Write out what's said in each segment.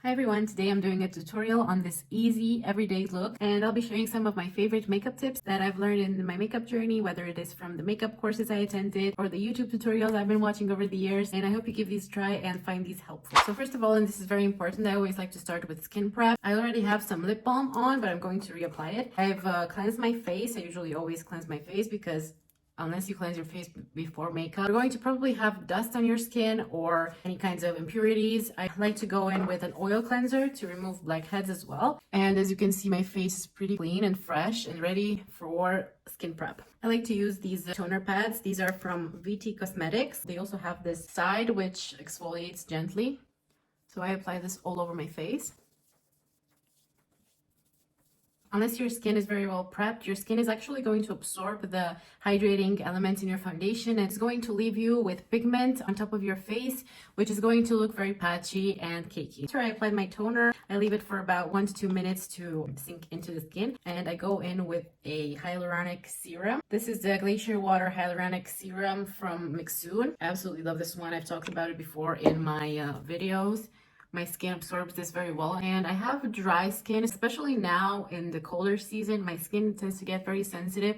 Hi everyone, today I'm doing a tutorial on this easy everyday look, and I'll be sharing some of my favorite makeup tips that I've learned in my makeup journey, whether it is from the makeup courses I attended or the YouTube tutorials I've been watching over the years, and I hope you give these a try and find these helpful. So first of all, and this is very important, I always like to start with skin prep. I already have some lip balm on, but I'm going to reapply it. I've cleansed my face. I usually always cleanse my face because unless you cleanse your face before makeup, you're going to probably have dust on your skin or any kinds of impurities. I like to go in with an oil cleanser to remove blackheads as well. And as you can see, my face is pretty clean and fresh and ready for skin prep. I like to use these toner pads. These are from VT Cosmetics. They also have this side which exfoliates gently. So I apply this all over my face. Unless your skin is very well prepped, your skin is actually going to absorb the hydrating elements in your foundation, and it's going to leave you with pigment on top of your face, which is going to look very patchy and cakey. After I applied my toner, I leave it for about 1 to 2 minutes to sink into the skin, and I go in with a hyaluronic serum. This is the Glacier Water Hyaluronic Serum from Mixsoon. I absolutely love this one. I've talked about it before in my videos. My skin absorbs this very well, and I have dry skin, especially now in the colder season. My skin tends to get very sensitive.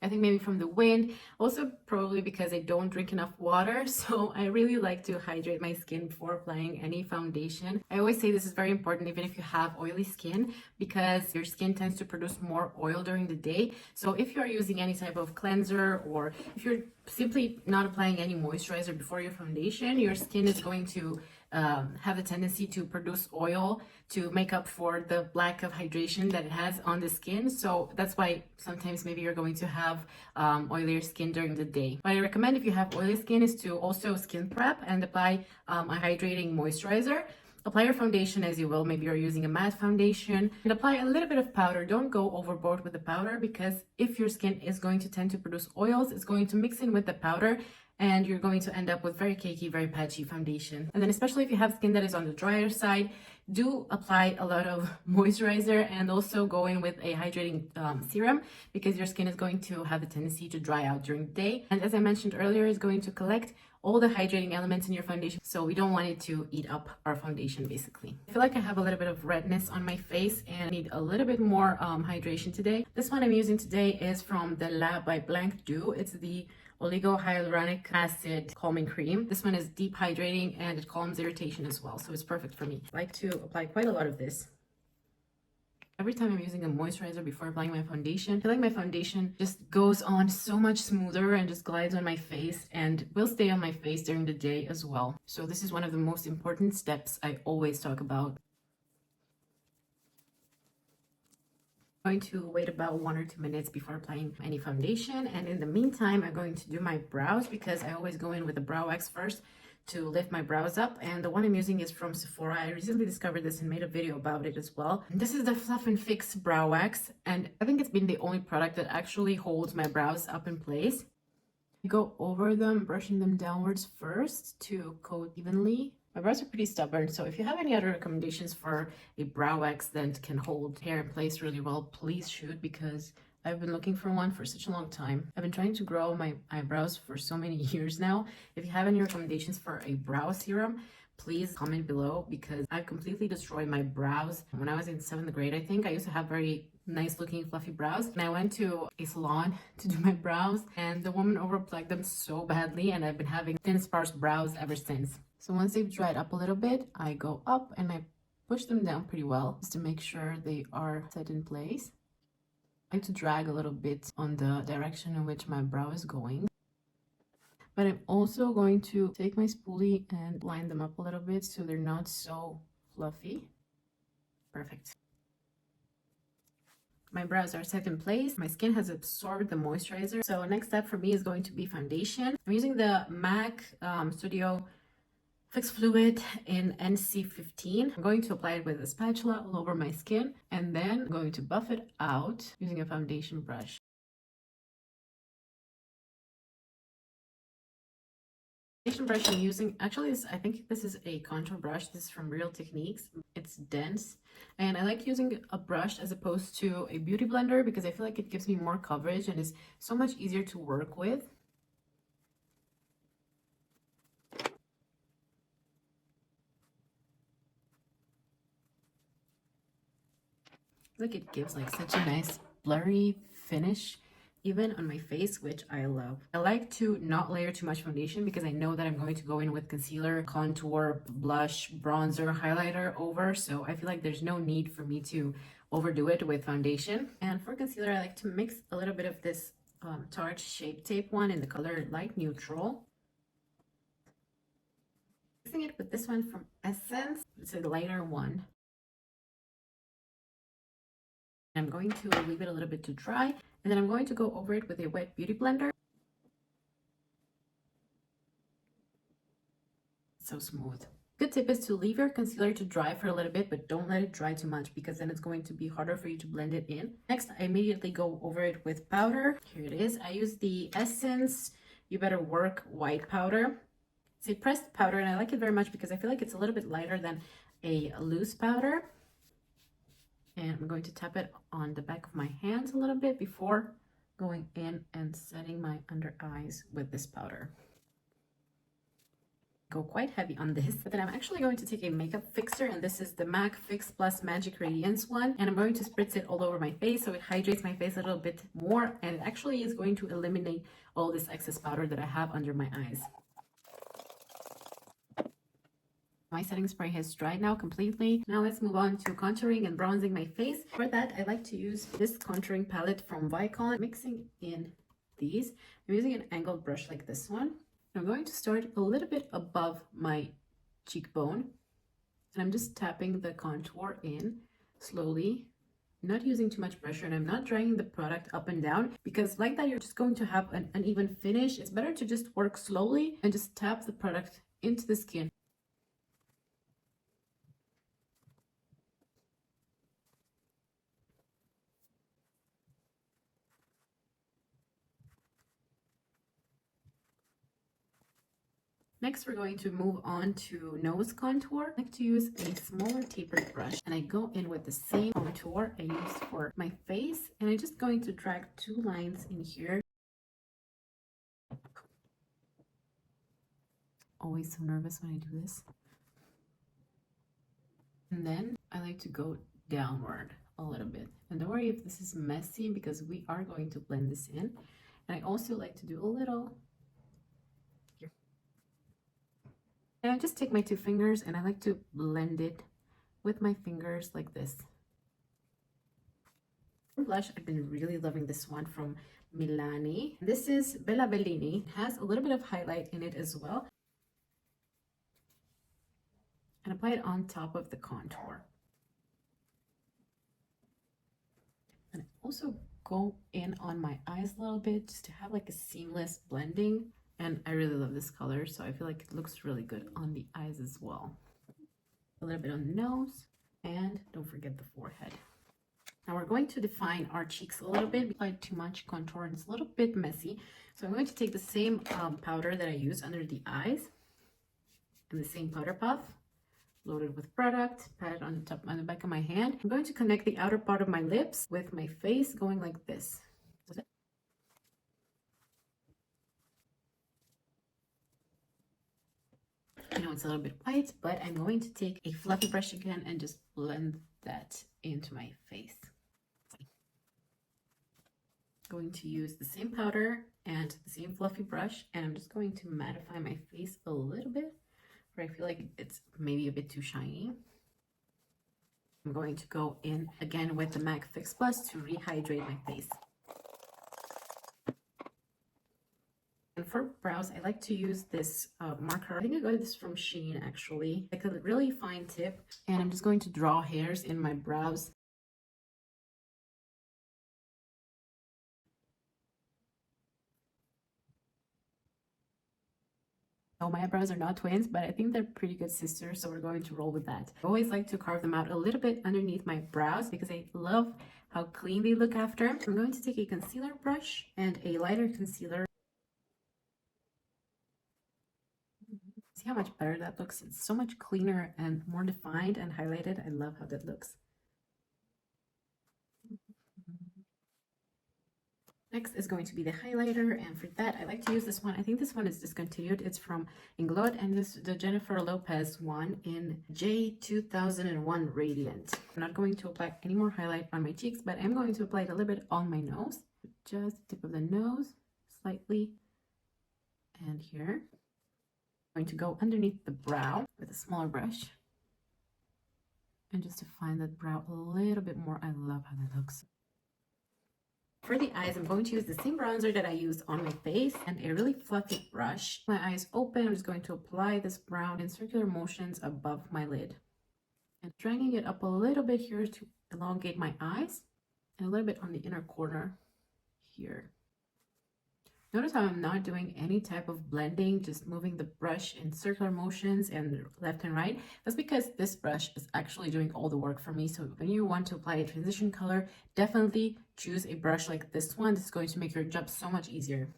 I think maybe from the wind, also probably because I don't drink enough water. So I really like to hydrate my skin before applying any foundation. I always say this is very important even if you have oily skin, because your skin tends to produce more oil during the day. So if you're using any type of cleanser, or if you're simply not applying any moisturizer before your foundation, your skin is going to have a tendency to produce oil to make up for the lack of hydration that it has on the skin. So that's why sometimes maybe you're going to have oilier skin during the day. What I recommend if you have oily skin is to also skin prep and apply a hydrating moisturizer. Apply your foundation as you will. Maybe you're using a matte foundation, and apply a little bit of powder. Don't go overboard with the powder, because if your skin is going to tend to produce oils, it's going to mix in with the powder, and you're going to end up with very cakey, very patchy foundation. And then especially if you have skin that is on the drier side, do apply a lot of moisturizer and also go in with a hydrating serum, because your skin is going to have a tendency to dry out during the day. And as I mentioned earlier, it's going to collect all the hydrating elements in your foundation, so we don't want it to eat up our foundation basically. I feel like I have a little bit of redness on my face and need a little bit more hydration today. This one I'm using today is from the Lab by Blanc Dew. It's the Oligo Hyaluronic Acid Calming Cream. This one is deep hydrating and it calms irritation as well, so it's perfect for me. I like to apply quite a lot of this. Every time I'm using a moisturizer before applying my foundation, I feel like my foundation just goes on so much smoother and just glides on my face and will stay on my face during the day as well. So this is one of the most important steps I always talk about. I'm going to wait about 1 or 2 minutes before applying any foundation, and in the meantime I'm going to do my brows, because I always go in with the brow wax first to lift my brows up, and the one I'm using is from Sephora. I recently discovered this and made a video about it as well. And this is the Fluff and Fix brow wax, and I think it's been the only product that actually holds my brows up in place. I go over them, brushing them downwards first to coat evenly. My brows are pretty stubborn, so if you have any other recommendations for a brow wax that can hold hair in place really well, please shoot, because I've been looking for one for such a long time. I've been trying to grow my eyebrows for so many years now. If you have any recommendations for a brow serum, please comment below, because I've completely destroyed my brows. When I was in 7th grade, I think, I used to have very nice looking fluffy brows, and I went to a salon to do my brows, and the woman overplucked them so badly, and I've been having thin sparse brows ever since. So once they've dried up a little bit, I go up and I push them down pretty well just to make sure they are set in place. I like to drag a little bit on the direction in which my brow is going. But I'm also going to take my spoolie and line them up a little bit so they're not so fluffy. Perfect. My brows are set in place. My skin has absorbed the moisturizer. So next step for me is going to be foundation. I'm using the MAC Studio Fix Fluid in NC15. I'm going to apply it with a spatula all over my skin, and then I'm going to buff it out using a foundation brush. Foundation brush I'm using, actually, I think this is a contour brush. This is from Real Techniques. It's dense, and I like using a brush as opposed to a beauty blender, because I feel like it gives me more coverage and is so much easier to work with. Like it gives like such a nice blurry finish even on my face, which I love. I like to not layer too much foundation because I know that I'm going to go in with concealer, contour, blush, bronzer, highlighter over, so I feel like there's no need for me to overdo it with foundation. And for concealer, I like to mix a little bit of this Tarte Shape Tape one in the color Light Neutral. Mixing it with this one from Essence. It's a lighter one. I'm going to leave it a little bit to dry, and then I'm going to go over it with a wet beauty blender. So smooth. Good tip is to leave your concealer to dry for a little bit, but don't let it dry too much because then it's going to be harder for you to blend it in. Next, I immediately go over it with powder. Here it is. I use the Essence You Better Work white powder. It's a pressed powder, and I like it very much because I feel like it's a little bit lighter than a loose powder. And I'm going to tap it on the back of my hands a little bit before going in and setting my under eyes with this powder. Go quite heavy on this, but then I'm actually going to take a makeup fixer, and this is the MAC Fix Plus Magic Radiance one, and I'm going to spritz it all over my face so it hydrates my face a little bit more, and it actually is going to eliminate all this excess powder that I have under my eyes. My setting spray has dried now completely. Now let's move on to contouring and bronzing my face. For that, I like to use this contouring palette from Vicon. Mixing in these, I'm using an angled brush like this one. I'm going to start a little bit above my cheekbone, and I'm just tapping the contour in slowly, not using too much pressure, and I'm not dragging the product up and down because like that you're just going to have an uneven finish. It's better to just work slowly and just tap the product into the skin. Next, we're going to move on to nose contour. I like to use a smaller tapered brush, and I go in with the same contour I used for my face, and I'm just going to drag 2 lines in here. Always so nervous when I do this. And then I like to go downward a little bit. And don't worry if this is messy because we are going to blend this in. And I also like to do a little here. And I just take my 2 fingers and I like to blend it with my fingers like this. For blush, I've been really loving this one from Milani. This is Bella Bellini. It has a little bit of highlight in it as well. And apply it on top of the contour. And I also go in on my eyes a little bit just to have like a seamless blending. And I really love this color, so I feel like it looks really good on the eyes as well. A little bit on the nose, and don't forget the forehead. Now we're going to define our cheeks a little bit. We applied too much contour and it's a little bit messy. So I'm going to take the same powder that I use under the eyes and the same powder puff, loaded with product, pat it on the top, on the back of my hand. I'm going to connect the outer part of my lips with my face going like this. I know it's a little bit white, but I'm going to take a fluffy brush again and just blend that into my face. Going to use the same powder and the same fluffy brush, and I'm just going to mattify my face a little bit where I feel like it's maybe a bit too shiny. I'm going to go in again with the MAC Fix Plus to rehydrate my face. And for brows, I like to use this marker. I think I got this from Shein actually. Like a really fine tip. And I'm just going to draw hairs in my brows. Oh, my eyebrows are not twins, but I think they're pretty good sisters, so we're going to roll with that. I always like to carve them out a little bit underneath my brows because I love how clean they look after. I'm going to take a concealer brush and a lighter concealer. See how much better that looks? It's so much cleaner and more defined and highlighted. I love how that looks. Next is going to be the highlighter, and for that I like to use this one. I think this one is discontinued. It's from Inglot, and this is the Jennifer Lopez one in J2001 Radiant. I'm not going to apply any more highlight on my cheeks, but I'm going to apply it a little bit on my nose. Just the tip of the nose, slightly, and here. I'm going to go underneath the brow with a smaller brush. And just to define that brow a little bit more. I love how that looks. For the eyes, I'm going to use the same bronzer that I used on my face and a really fluffy brush. My eyes open, I'm just going to apply this brown in circular motions above my lid. And dragging it up a little bit here to elongate my eyes and a little bit on the inner corner here. Notice how I'm not doing any type of blending, just moving the brush in circular motions and left and right. That's because this brush is actually doing all the work for me. So when you want to apply a transition color, definitely choose a brush like this one. This is going to make your job so much easier.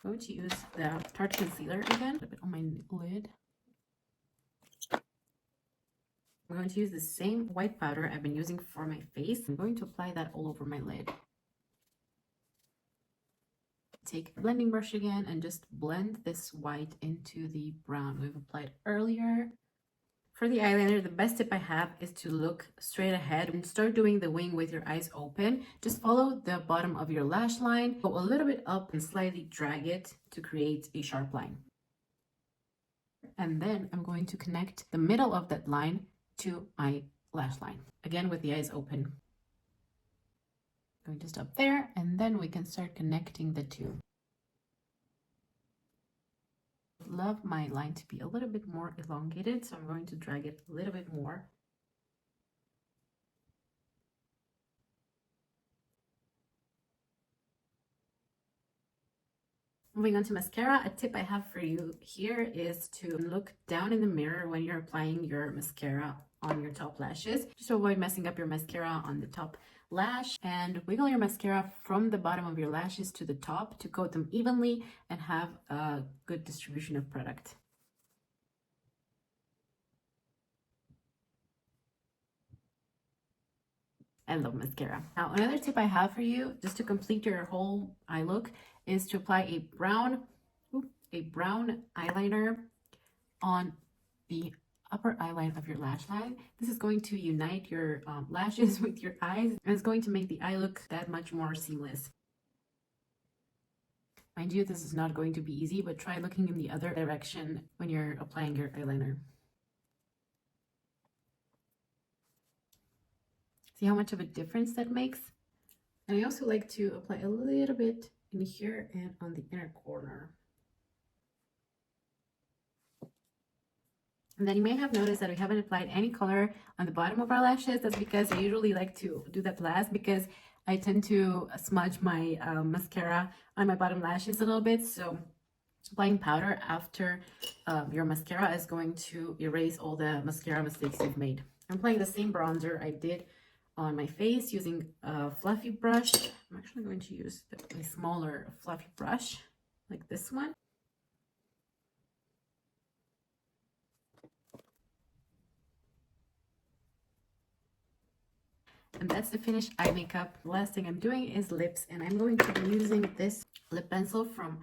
I'm going to use the Tarte concealer again, a bit on my lid. I'm going to use the same white powder I've been using for my face. I'm going to apply that all over my lid. Take a blending brush again and just blend this white into the brown we've applied earlier. For the eyeliner, the best tip I have is to look straight ahead and start doing the wing with your eyes open. Just follow the bottom of your lash line, go a little bit up and slightly drag it to create a sharp line. And then I'm going to connect the middle of that line to my lash line, again with the eyes open. Going to stop there, and then we can start connecting the two. Love my line to be a little bit more elongated, so I'm going to drag it a little bit more. Moving on to mascara, a tip I have for you here is to look down in the mirror when you're applying your mascara on your top lashes, just to avoid messing up your mascara on the top lash, and wiggle your mascara from the bottom of your lashes to the top to coat them evenly and have a good distribution of product. I love mascara. Now, another tip I have for you, just to complete your whole eye look, is to apply a brown eyeliner on the upper eyeline of your lash line. This is going to unite your lashes with your eyes, and it's going to make the eye look that much more seamless. Mind you, this is not going to be easy, but try looking in the other direction when you're applying your eyeliner. See how much of a difference that makes? And I also like to apply a little bit in here and on the inner corner. And then you may have noticed that we haven't applied any color on the bottom of our lashes. That's because I usually like to do that last, because I tend to smudge my mascara on my bottom lashes a little bit. So applying powder after your mascara is going to erase all the mascara mistakes you've made. I'm applying the same bronzer I did on my face using a fluffy brush. I'm actually going to use a smaller fluffy brush like this one. And that's the finished eye makeup. The last thing I'm doing is lips, and I'm going to be using this lip pencil from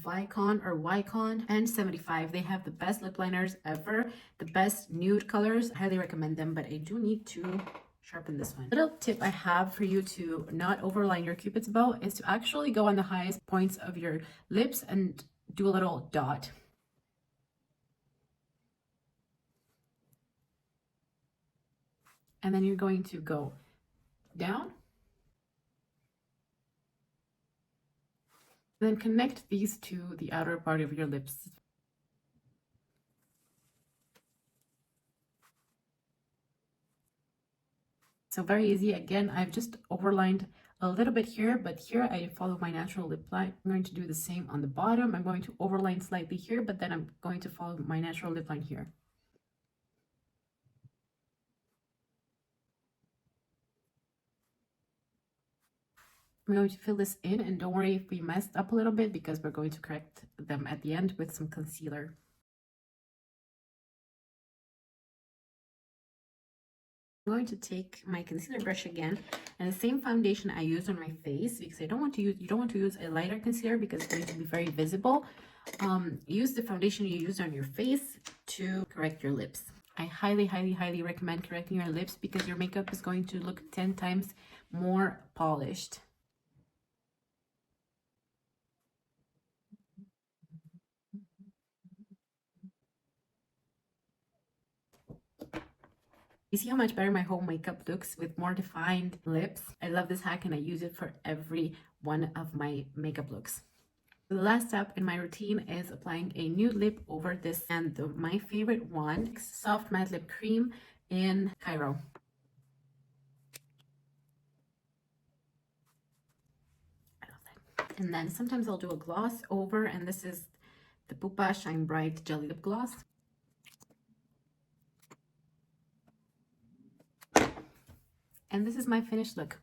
Vicon or Wycon N75. They have the best lip liners ever, the best nude colors. I highly recommend them, but I do need to sharpen this one. Little tip I have for you to not overline your Cupid's bow is to actually go on the highest points of your lips and do a little dot. And then you're going to go down, then connect these to the outer part of your lips. So very easy. Again, I've just overlined a little bit here, but here I follow my natural lip line. I'm going to do the same on the bottom. I'm going to overline slightly here, but then I'm going to follow my natural lip line here. I'm going to fill this in, and don't worry if we messed up a little bit, because we're going to correct them at the end with some concealer. I'm going to take my concealer brush again and the same foundation I used on my face, because you don't want to use a lighter concealer because it's going to be very visible. Use the foundation you used on your face to correct your lips. I highly recommend correcting your lips because your makeup is going to look 10 times more polished. You see how much better my whole makeup looks with more defined lips? I love this hack and I use it for every one of my makeup looks. The last step in my routine is applying a nude lip over this, and my favorite one, soft matte lip cream in Cairo. I love that. And then sometimes I'll do a gloss over, and this is the Pupa Shine Bright Jelly Lip Gloss. And this is my finished look.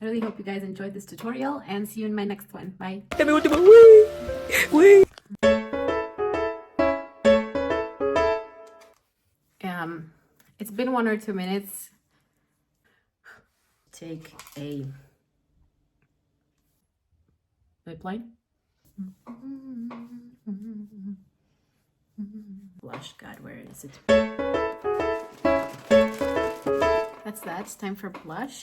I really hope you guys enjoyed this tutorial and see you in my next one. Bye. It's been 1 or 2 minutes. Take a lip line. Blush, God, where is it? That's that. It's time for blush.